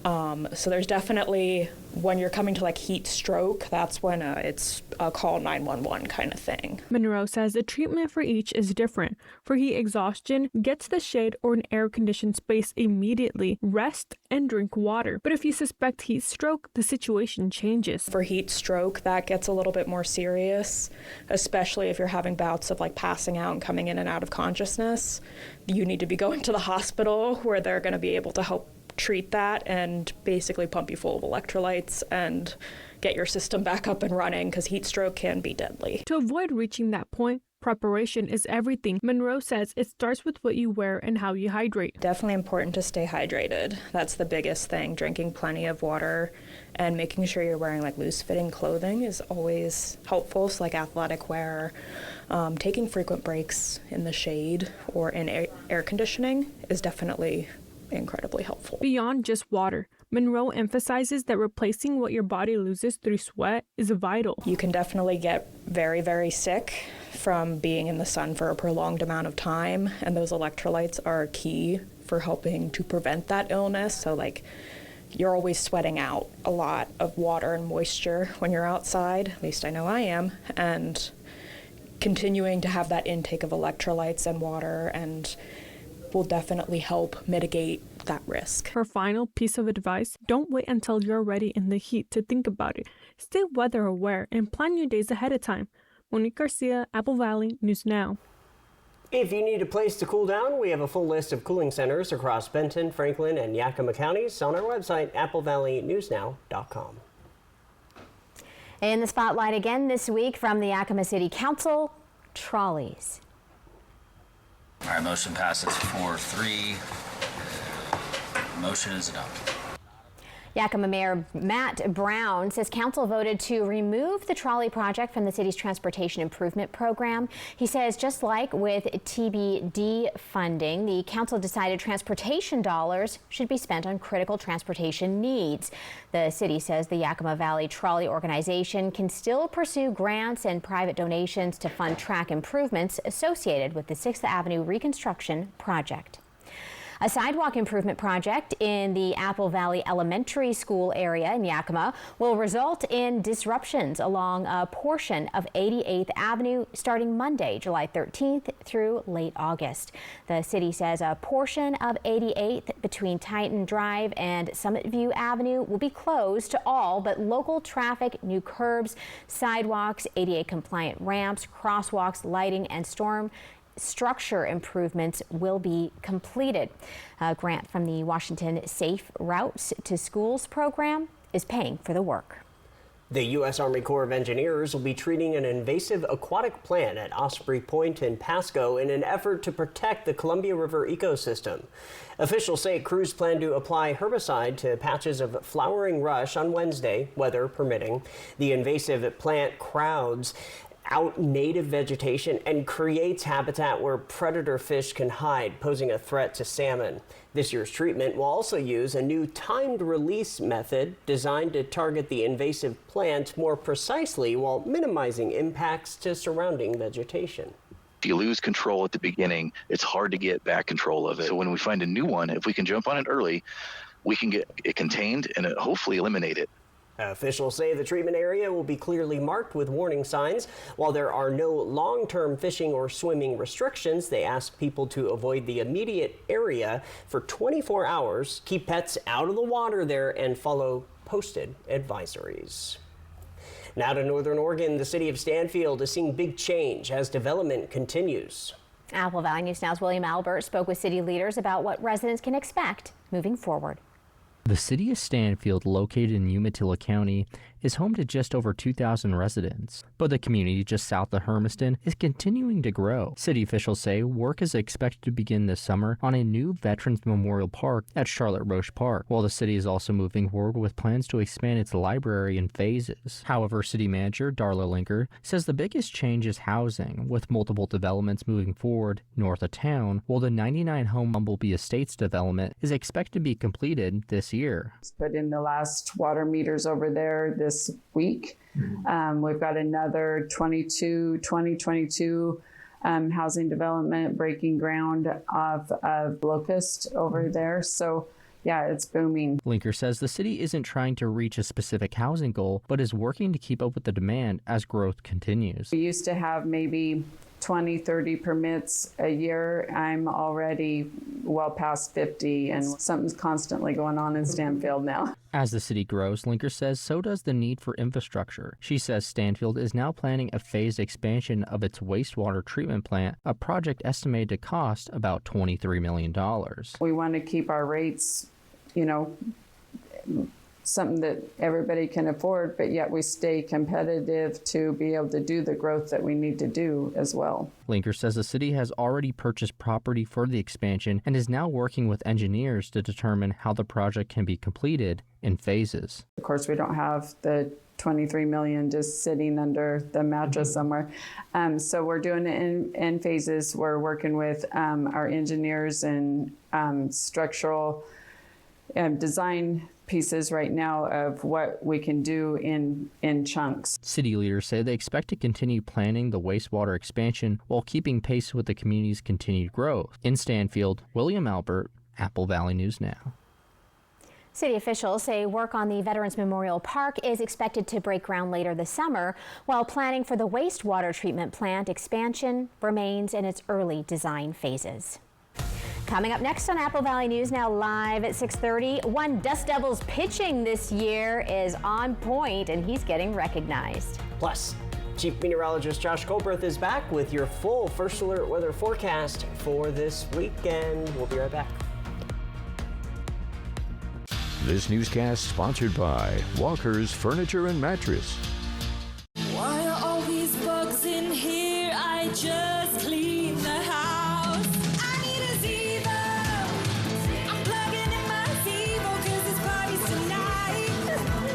So there's definitely, when you're coming to like heat stroke, that's when it's a call 911 kind of thing. Monroe says the treatment for each is different. For heat exhaustion, get to the shade or an air-conditioned space immediately, rest, and drink water. But if you suspect heat stroke, the situation changes. For heat stroke, that gets a little bit more serious, especially if you're having bouts of like passing out and coming in and out of consciousness. You need to be going to the hospital where they're going to be able to help treat that and basically pump you full of electrolytes and get your system back up and running, because heat stroke can be deadly. To avoid reaching that point, preparation is everything. Monroe says it starts with what you wear and how you hydrate. Definitely important to stay hydrated. That's the biggest thing. Drinking plenty of water and making sure you're wearing like loose-fitting clothing is always helpful. So like athletic wear, taking frequent breaks in the shade or in air conditioning is definitely incredibly helpful. Beyond just water, Monroe emphasizes that replacing what your body loses through sweat is vital. You can definitely get very, very sick from being in the sun for a prolonged amount of time, and those electrolytes are key for helping to prevent that illness. So like, you're always sweating out a lot of water and moisture when you're outside, at least I know I am, and continuing to have that intake of electrolytes and water and will definitely help mitigate that risk. Her final piece of advice, don't wait until you're ready in the heat to think about it. Stay weather aware and plan your days ahead of time. Monique Garcia, Apple Valley News Now. If you need a place to cool down, we have a full list of cooling centers across Benton, Franklin, and Yakima counties on our website, applevalleynewsnow.com. In the spotlight again this week from the Yakima City Council, trolleys. All right, motion passes 4-3. Motion is adopted. Yakima Mayor Matt Brown says council voted to remove the trolley project from the city's transportation improvement program. He says just like with TBD funding, the council decided transportation dollars should be spent on critical transportation needs. The city says the Yakima Valley Trolley Organization can still pursue grants and private donations to fund track improvements associated with the 6th Avenue reconstruction project. A sidewalk improvement project in the Apple Valley Elementary School area in Yakima will result in disruptions along a portion of 88th Avenue starting Monday, July 13th through late August. The city says a portion of 88th between Titan Drive and Summit View Avenue will be closed to all but local traffic, new curbs, sidewalks, ADA compliant ramps, crosswalks, lighting, and storm structure improvements will be completed. A grant from the Washington Safe Routes to Schools program is paying for the work. The U.S. Army Corps of Engineers will be treating an invasive aquatic plant at Osprey Point in Pasco in an effort to protect the Columbia River ecosystem. Officials say crews plan to apply herbicide to patches of flowering rush on Wednesday, weather permitting. The invasive plant crowds out native vegetation and creates habitat where predator fish can hide, posing a threat to salmon. This year's treatment will also use a new timed release method designed to target the invasive plant more precisely while minimizing impacts to surrounding vegetation. If you lose control at the beginning, it's hard to get back control of it. So when we find a new one, if we can jump on it early, we can get it contained and hopefully eliminate it. Officials say the treatment area will be clearly marked with warning signs. While there are no long-term fishing or swimming restrictions, they ask people to avoid the immediate area for 24 hours, keep pets out of the water there, and follow posted advisories. Now to Northern Oregon, the city of Stanfield is seeing big change as development continues. Apple Valley News Now's William Albert spoke with city leaders about what residents can expect moving forward. The city of Stanfield, located in Umatilla County, is home to just over 2,000 residents. But the community just south of Hermiston is continuing to grow. City officials say work is expected to begin this summer on a new Veterans Memorial Park at Charlotte Roche Park, while the city is also moving forward with plans to expand its library in phases. However, City Manager Darla Linker says the biggest change is housing, with multiple developments moving forward north of town, while the 99-home Bumblebee Estates development is expected to be completed this year. Put in the last water meters over there this week. We've got another 2022 housing development breaking ground off of Locust over there. So yeah, it's booming. Linker says the city isn't trying to reach a specific housing goal, but is working to keep up with the demand as growth continues. We used to have maybe 20, 30 permits a year. I'm already well past 50, and something's constantly going on in Stanfield now. As the city grows, Linker says so does the need for infrastructure. She says Stanfield is now planning a phased expansion of its wastewater treatment plant, a project estimated to cost about $23 million. We want to keep our rates, something that everybody can afford, but yet we stay competitive to be able to do the growth that we need to do as well. Linker says the city has already purchased property for the expansion and is now working with engineers to determine how the project can be completed in phases. Of course, we don't have the $23 million just sitting under the mattress somewhere. So we're doing it in phases. We're working with our engineers and structural design pieces right now of what we can do in chunks. City leaders say they expect to continue planning the wastewater expansion while keeping pace with the community's continued growth. In Stanfield, William Albert, Apple Valley News Now. City officials say work on the Veterans Memorial Park is expected to break ground later this summer, while planning for the wastewater treatment plant expansion remains in its early design phases. Coming up next on Apple Valley News Now live at 6:30, one Dust Devils pitching this year is on point and he's getting recognized. Plus, Chief Meteorologist Josh Colbreth is back with your full First Alert weather forecast for this weekend. We'll be right back. This newscast sponsored by Walker's Furniture and Mattress. Why are all these bugs in here? I just cleaned the house. I need a Zevo. I'm plugging in my Zevo because it's parties tonight.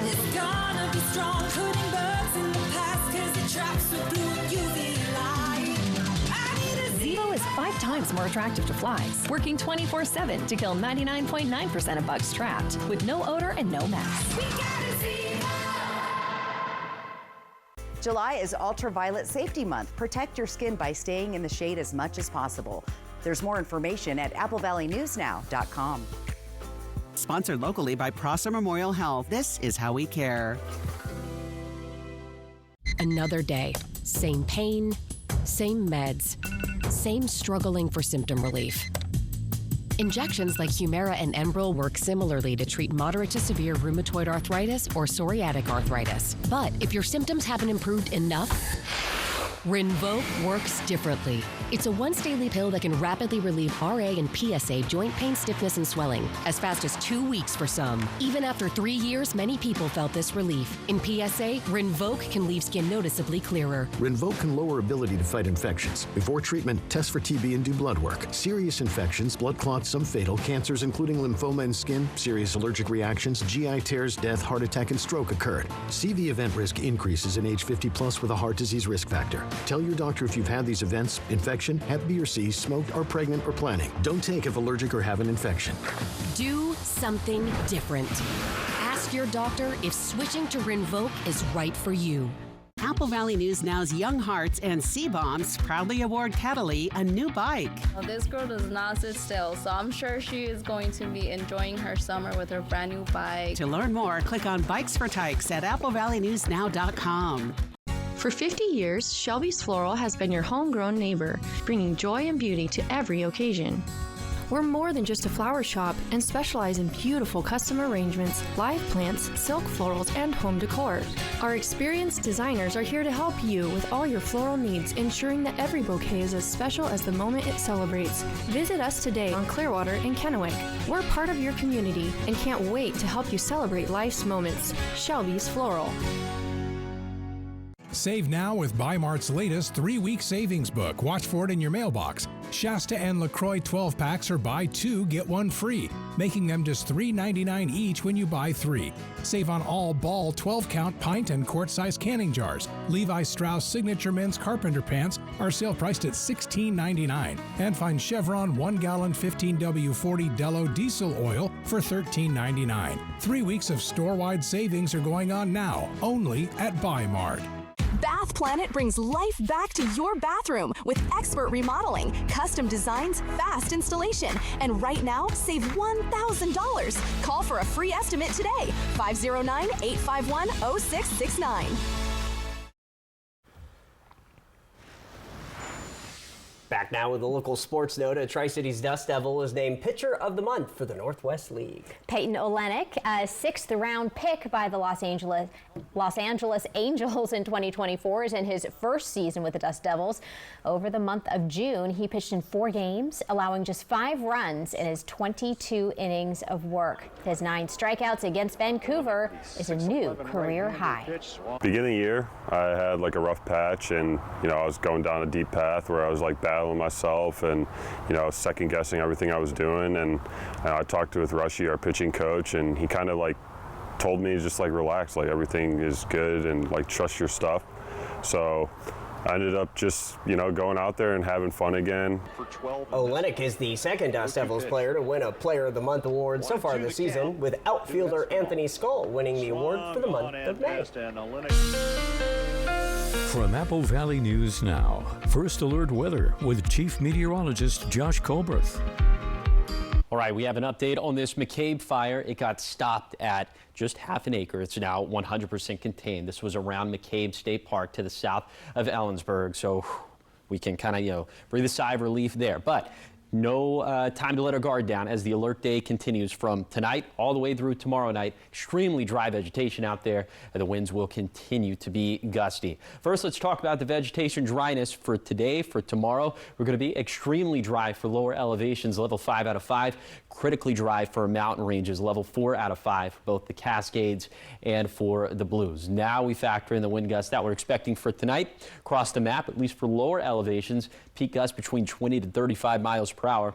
It's gonna be strong, putting bugs in the past because it traps with blue UV light. I need a Zevo is 5 times more attractive to flies, working 24/7 to kill 99.9% of bugs trapped, with no odor and no mess. We got a Zevo. July is Ultraviolet Safety Month. Protect your skin by staying in the shade as much as possible. There's more information at applevalleynewsnow.com. Sponsored locally by Prosser Memorial Health. This is how we care. Another day, same pain, same meds, same struggling for symptom relief. Injections like Humira and Enbrel work similarly to treat moderate to severe rheumatoid arthritis or psoriatic arthritis. But if your symptoms haven't improved enough, Rinvoq works differently. It's a once-daily pill that can rapidly relieve RA and PSA joint pain, stiffness, and swelling as fast as 2 weeks for some. Even after 3 years, many people felt this relief. In PSA, Rinvoq can leave skin noticeably clearer. Rinvoq can lower ability to fight infections. Before treatment, test for TB and do blood work. Serious infections, blood clots, some fatal, cancers including lymphoma and skin, serious allergic reactions, GI tears, death, heart attack, and stroke occurred. CV event risk increases in age 50 plus with a heart disease risk factor. Tell your doctor if you've had these events, infection, Hep B or C, smoked, are pregnant, or planning. Don't take if allergic or have an infection. Do something different. Ask your doctor if switching to Rinvoq is right for you. Apple Valley News Now's Young Hearts and C-Bombs proudly award Cataly a new bike. Well, this girl does not sit still, so I'm sure she is going to be enjoying her summer with her brand new bike. To learn more, click on Bikes for Tykes at applevalleynewsnow.com. For 50 years, Shelby's Floral has been your homegrown neighbor, bringing joy and beauty to every occasion. We're more than just a flower shop and specialize in beautiful custom arrangements, live plants, silk florals, and home decor. Our experienced designers are here to help you with all your floral needs, ensuring that every bouquet is as special as the moment it celebrates. Visit us today on Clearwater in Kennewick. We're part of your community and can't wait to help you celebrate life's moments. Shelby's Floral. Save now with Bi-Mart's latest 3-week savings book. Watch for it in your mailbox. Shasta and LaCroix 12-packs are buy 2, get 1 free, making them just $3.99 each when you buy 3. Save on all Ball 12-count pint and quart-size canning jars. Levi Strauss Signature Men's Carpenter Pants are sale priced at $16.99. And find Chevron 1-gallon 15W40 Dello diesel oil for $13.99. 3 weeks of store-wide savings are going on now, only at Bi-Mart. Bath Planet brings life back to your bathroom with expert remodeling, custom designs, fast installation. And right now, save $1,000. Call for a free estimate today. 509-851-0669. Back now with a local sports note. A Tri-Cities Dust Devil is named Pitcher of the Month for the Northwest League. Peyton Olenek, a 6th-round pick by the Los Angeles Angels in 2024, is in his first season with the Dust Devils. Over the month of June, he pitched in 4 games, allowing just 5 runs in his 22 innings of work. His 9 strikeouts against Vancouver is a new career high. Beginning of the year, I had like a rough patch, and I was going down a deep path where I was like battling myself and second guessing everything I was doing. And I talked with Rushy, our pitching coach, and he kind of like told me just like relax, like everything is good and like trust your stuff. So I ended up just going out there and having fun again. Olenek is the second Dust Devils player to win a Player of the Month award so far this season, with outfielder Anthony Skull winning the award for the month of May. From Apple Valley News Now, First Alert Weather with Chief Meteorologist Josh Colberth. All right, we have an update on this McCabe fire. It got stopped at just half an acre. It's now 100% contained. This was around McCabe State Park to the south of Ellensburg, so we can kind of, breathe a sigh of relief there. But no time to let our guard down as the alert day continues from tonight all the way through tomorrow night. Extremely dry vegetation out there, and the winds will continue to be gusty. First, let's talk about the vegetation dryness for today. For tomorrow, we're going to be extremely dry for lower elevations, level 5 out of 5. Critically dry for mountain ranges, level 4 out of 5, both the Cascades and for the Blues. Now we factor in the wind gusts that we're expecting for tonight. Across the map, at least for lower elevations, peak gusts between 20 to 35 miles per hour.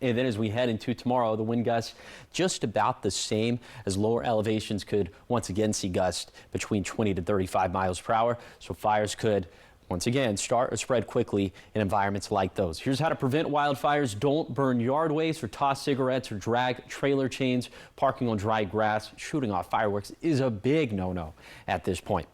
And then as we head into tomorrow, the wind gusts just about the same, as lower elevations could once again see gusts between 20 to 35 miles per hour. So fires could once again start or spread quickly in environments like those. Here's how to prevent wildfires. Don't burn yard waste or toss cigarettes or drag trailer chains. Parking on dry grass, shooting off fireworks is a big no-no at this point.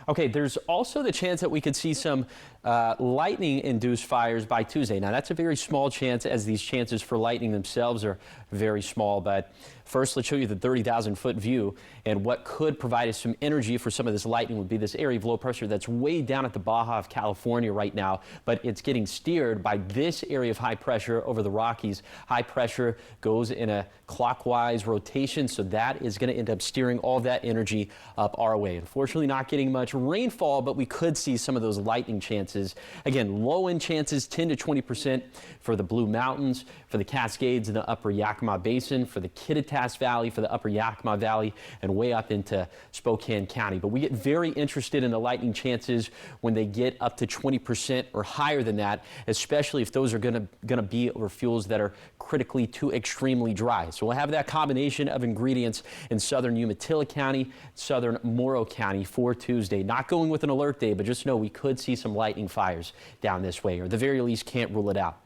Okay, there's also the chance that we could see some lightning-induced fires by Tuesday. Now, that's a very small chance, as these chances for lightning themselves are very small. But first, let's show you the 30,000-foot view. And what could provide us some energy for some of this lightning would be this area of low pressure that's way down at the Baja of California right now. But it's getting steered by this area of high pressure over the Rockies. High pressure goes in a clockwise rotation, so that is going to end up steering all that energy up our way. Unfortunately, not getting much rainfall, but we could see some of those lightning chances. Again, low-end chances, 10 to 20% for the Blue Mountains, for the Cascades in the upper Yakima Basin, for the Kittitas Valley, for the upper Yakima Valley, and way up into Spokane County. But we get very interested in the lightning chances when they get up to 20% or higher than that, especially if those are going to be over fuels that are critically to extremely dry. So we'll have that combination of ingredients in southern Umatilla County, southern Morrow County for Tuesday. Not going with an alert day, but just know we could see some lightning fires down this way, or at the very least can't rule it out.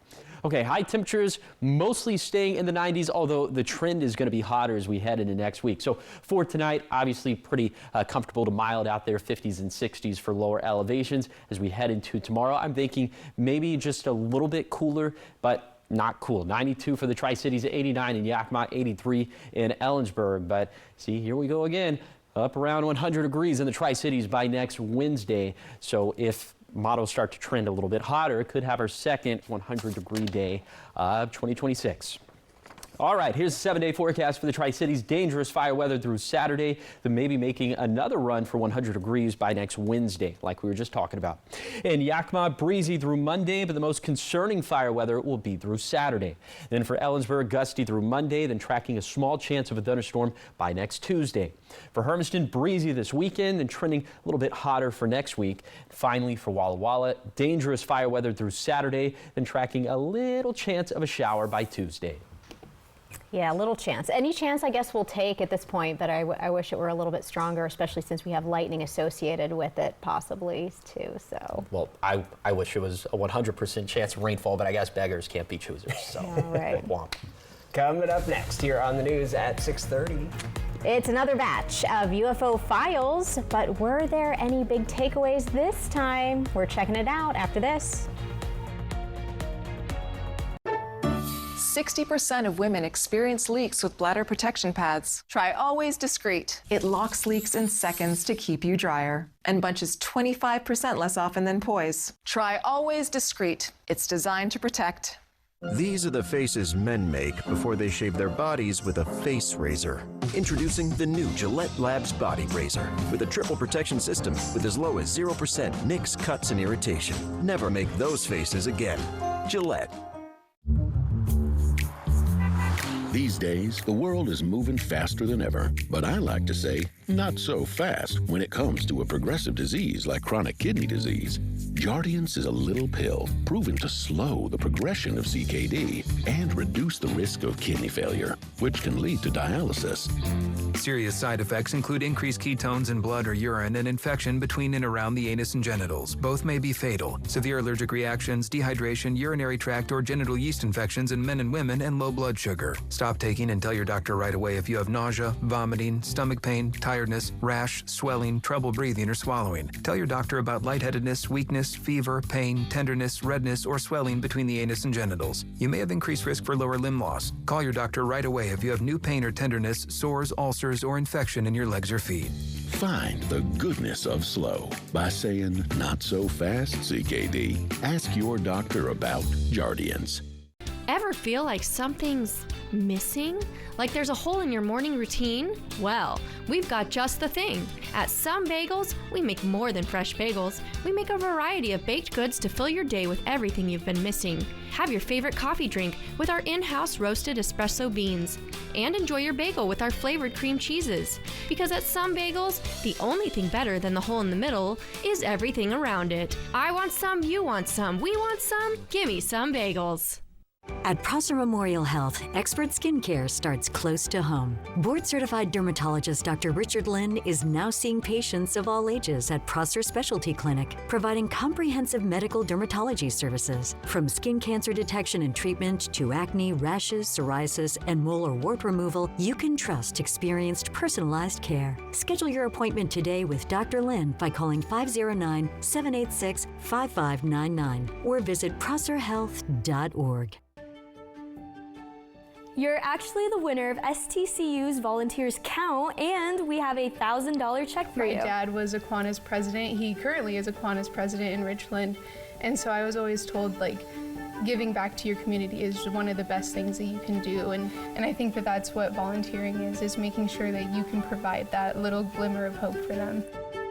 Okay, high temperatures mostly staying in the 90s, although the trend is going to be hotter as we head into next week. So for tonight, obviously pretty comfortable to mild out there, 50s and 60s for lower elevations. As we head into tomorrow, I'm thinking maybe just a little bit cooler, but not cool. 92 for the Tri-Cities, 89 in Yakima, 83 in Ellensburg. But see, here we go again. Up around 100 degrees in the Tri-Cities by next Wednesday. So if models start to trend a little bit hotter, could have our second 100-degree day of 2026. All right, here's the 7-day forecast for the Tri-Cities. Dangerous fire weather through Saturday, then maybe making another run for 100 degrees by next Wednesday, like we were just talking about. In Yakima, breezy through Monday, but the most concerning fire weather will be through Saturday. Then for Ellensburg, gusty through Monday, then tracking a small chance of a thunderstorm by next Tuesday. For Hermiston, breezy this weekend and trending a little bit hotter for next week. Finally, for Walla Walla, dangerous fire weather through Saturday, then tracking a little chance of a shower by Tuesday. Yeah, little chance. Any chance I guess we'll take at this point, but I wish it were a little bit stronger, especially since we have lightning associated with it possibly too. So. Well, I wish it was a 100% chance of rainfall, but I guess beggars can't be choosers. So. All right. Womp. Coming up next here on the news at 6:30. It's another batch of UFO files, but were there any big takeaways this time? We're checking it out after this. 60% of women experience leaks with bladder protection pads. Try Always Discreet. It locks leaks in seconds to keep you drier and bunches 25% less often than Poise. Try Always Discreet. It's designed to protect. These are the faces men make before they shave their bodies with a face razor. Introducing the new Gillette Labs Body Razor with a triple protection system with as low as 0% nicks, cuts, and irritation. Never make those faces again. Gillette. These days, the world is moving faster than ever, but I like to say, not so fast when it comes to a progressive disease like chronic kidney disease. Jardiance is a little pill proven to slow the progression of CKD and reduce the risk of kidney failure, which can lead to dialysis. Serious side effects include increased ketones in blood or urine and infection between and around the anus and genitals. Both may be fatal. Severe allergic reactions, dehydration, urinary tract or genital yeast infections in men and women, and low blood sugar. Stop taking and tell your doctor right away if you have nausea, vomiting, stomach pain, tiredness, rash, swelling, trouble breathing or swallowing. Tell your doctor about lightheadedness, weakness, fever, pain, tenderness, redness, or swelling between the anus and genitals. You may have increased risk for lower limb loss. Call your doctor right away if you have new pain or tenderness, sores, ulcers, or infection in your legs or feet. Find the goodness of slow by saying, not so fast, CKD. Ask your doctor about Jardiance. Ever feel like something's missing? Like there's a hole in your morning routine? Well, we've got just the thing. At Some Bagels, we make more than fresh bagels. We make a variety of baked goods to fill your day with everything you've been missing. Have your favorite coffee drink with our in-house roasted espresso beans. And enjoy your bagel with our flavored cream cheeses. Because at Some Bagels, the only thing better than the hole in the middle is everything around it. I want some, you want some, we want some, gimme Some Bagels. At Prosser Memorial Health, expert skincare starts close to home. Board-certified dermatologist Dr. Richard Lynn is now seeing patients of all ages at Prosser Specialty Clinic, providing comprehensive medical dermatology services. From skin cancer detection and treatment to acne, rashes, psoriasis, and mole or wart removal, you can trust experienced, personalized care. Schedule your appointment today with Dr. Lynn by calling 509-786-5599 or visit prosserhealth.org. You're actually the winner of STCU's Volunteers Count, and we have a $1,000 check for you. My dad was a Kiwanis president. He currently is a Kiwanis president in Richland. And so I was always told, like, giving back to your community is one of the best things that you can do. And I think that that's what volunteering is making sure that you can provide that little glimmer of hope for them.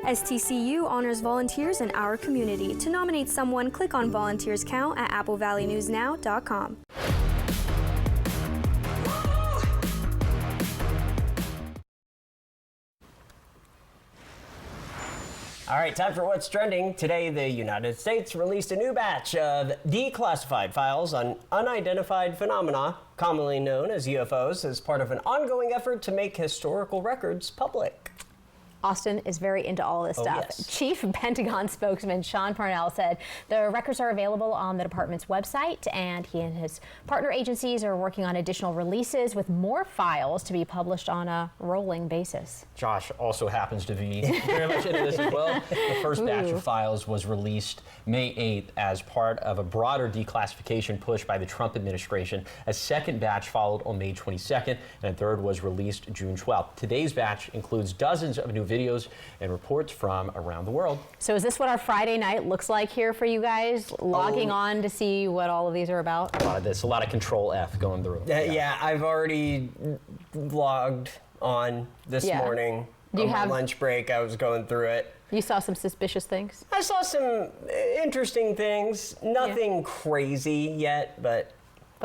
STCU honors volunteers in our community. To nominate someone, click on Volunteers Count at applevalleyNewsNow.com. All right, time for What's Trending. Today, the United States released a new batch of declassified files on unidentified phenomena, commonly known as UFOs, as part of an ongoing effort to make historical records public. Austin is very into all this stuff. Yes. Chief Pentagon spokesman Sean Parnell said the records are available on the department's website, and he and his partner agencies are working on additional releases with more files to be published on a rolling basis. Josh also happens to be very much into this as well. The first batch of files was released May 8th as part of a broader declassification push by the Trump administration. A second batch followed on May 22nd, and a third was released June 12th. Today's batch includes dozens of new videos videos and reports from around the world. So is this what our Friday night looks like here for you guys? Logging on to see what all of these are about? A lot of this, a lot of Control F going through. Yeah, I've already logged on this morning. On my lunch break, I was going through it. You saw some suspicious things? I saw some interesting things. Nothing crazy yet, but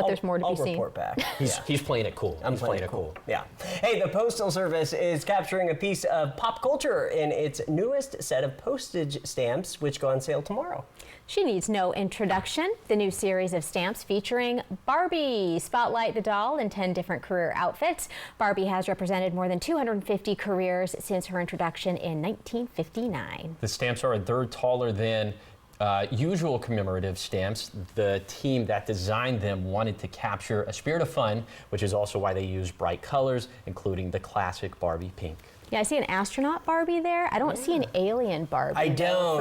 there's more to be seen. I'll report back. He's playing it cool. I'm playing it cool. Yeah. Hey, the Postal Service is capturing a piece of pop culture in its newest set of postage stamps, which go on sale tomorrow. She needs no introduction. The new series of stamps featuring Barbie spotlight the doll in 10 different career outfits. Barbie has represented more than 250 careers since her introduction in 1959. The stamps are a third taller than usual commemorative stamps. The team that designed them wanted to capture a spirit of fun, which is also why they use bright colors, including the classic Barbie pink. Yeah, I see an astronaut Barbie there. I don't see an alien Barbie. I don't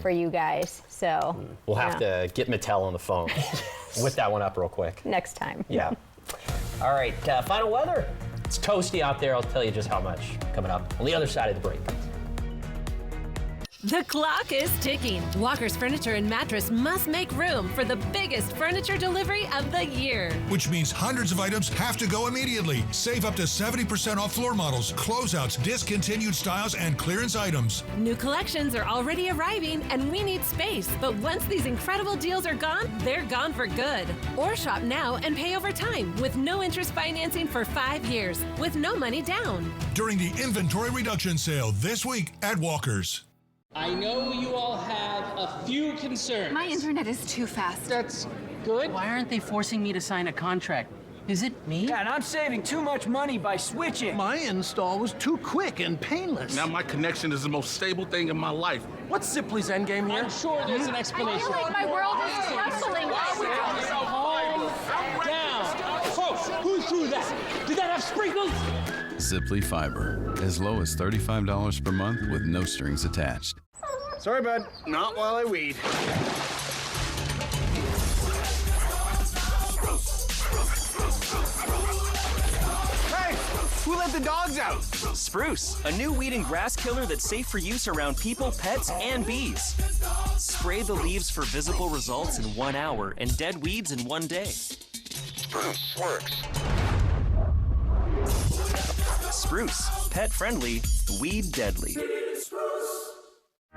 for you guys. So we'll have to get Mattel on the phone. Whip that one up real quick. Next time. Yeah. All right, final weather. It's toasty out there. I'll tell you just how much coming up on the other side of the break. The clock is ticking. Walker's Furniture and Mattress must make room for the biggest furniture delivery of the year. Which means hundreds of items have to go immediately. Save up to 70% off floor models, closeouts, discontinued styles, and clearance items. New collections are already arriving and we need space. But once these incredible deals are gone, they're gone for good. Or shop now and pay over time with no interest financing for 5 years with no money down. During the inventory reduction sale this week at Walker's. I know you all have a few concerns. My internet is too fast. That's good. Why aren't they forcing me to sign a contract? Is it me? Yeah, and I'm saving too much money by switching. My install was too quick and painless. Now my connection is the most stable thing in my life. What's Simply's endgame here? I'm sure there's an explanation. I feel like my world is crumbling. Calm down. Folks, who threw that? Did that have sprinkles? Simply Fiber. As low as $35 per month with no strings attached. Sorry, bud. Not while I weed. Hey! Who let the dogs out? Spruce, a new weed and grass killer that's safe for use around people, pets, and bees. Spray the leaves for visible results in 1 hour and dead weeds in 1 day. Spruce works. Spruce, pet friendly, weed deadly.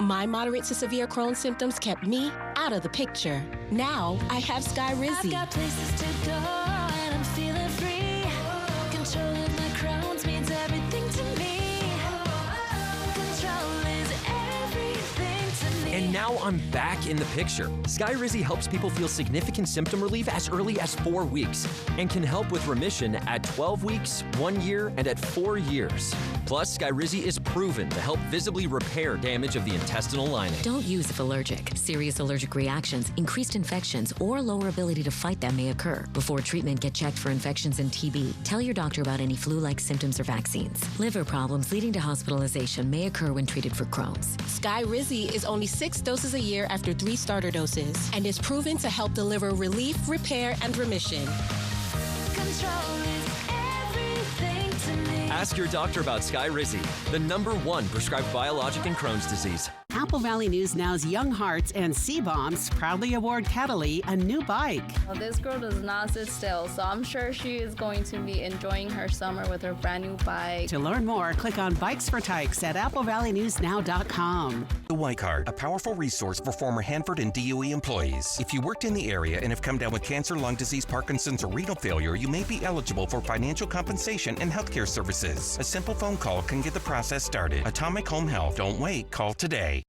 My moderate to severe Crohn's symptoms kept me out of the picture. Now I have Skyrizi. I've got places to go and I'm feeling free. Controlling my Crohn's means everything to me. Control is everything to me. And now I'm back in the picture. Skyrizi helps people feel significant symptom relief as early as 4 weeks and can help with remission at 12 weeks, 1 year, and at 4 years. Plus, Skyrizi is proven to help visibly repair damage of the intestinal lining. Don't use if allergic. Serious allergic reactions, increased infections, or lower ability to fight them may occur. Before treatment, get checked for infections and TB. Tell your doctor about any flu-like symptoms or vaccines. Liver problems leading to hospitalization may occur when treated for Crohn's. Skyrizi is only 6 doses a year after 3 starter doses and is proven to help deliver relief, repair, and remission. Control is everything to me. Ask your doctor about Skyrizi, the #1 prescribed biologic in Crohn's disease. Apple Valley News Now's Young Hearts and C-Bombs proudly award Cataly a new bike. Well, this girl does not sit still, so I'm sure she is going to be enjoying her summer with her brand new bike. To learn more, click on Bikes for Tykes at applevalleynewsnow.com. The White Card, a powerful resource for former Hanford and DOE employees. If you worked in the area and have come down with cancer, lung disease, Parkinson's, or renal failure, you may be eligible for financial compensation and healthcare services. A simple phone call can get the process started. Atomic Home Health. Don't wait. Call today.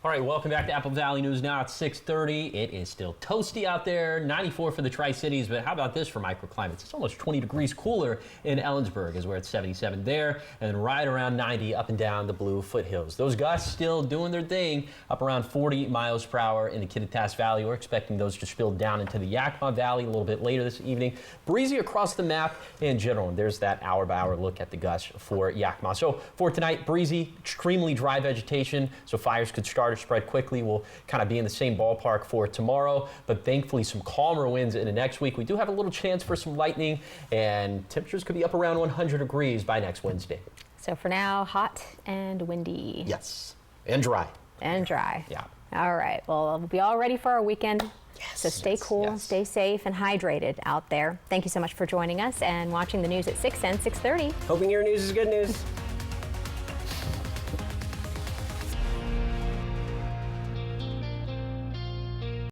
All right, welcome back to Apple Valley News Now at 6:30. It is still toasty out there, 94 for the Tri-Cities, but how about this for microclimates? It's almost 20 degrees cooler in Ellensburg, is where it's 77 there, and then right around 90 up and down the Blue Foothills. Those gusts still doing their thing, up around 40 miles per hour in the Kittitas Valley. We're expecting those to spill down into the Yakima Valley a little bit later this evening. Breezy across the map in general, and there's that hour-by-hour look at the gusts for Yakima. So for tonight, breezy, extremely dry vegetation, so fires could start water spread quickly. We'll kind of be in the same ballpark for tomorrow, but thankfully some calmer winds into next week. We do have a little chance for some lightning, and temperatures could be up around 100 degrees by next Wednesday. So for now, hot and windy. Yes, and dry. And dry. Yeah. All right. Well, we'll be all ready for our weekend. Yes, so stay cool, stay safe, and hydrated out there. Thank you so much for joining us and watching the news at 6 and 6:30. Hoping your news is good news.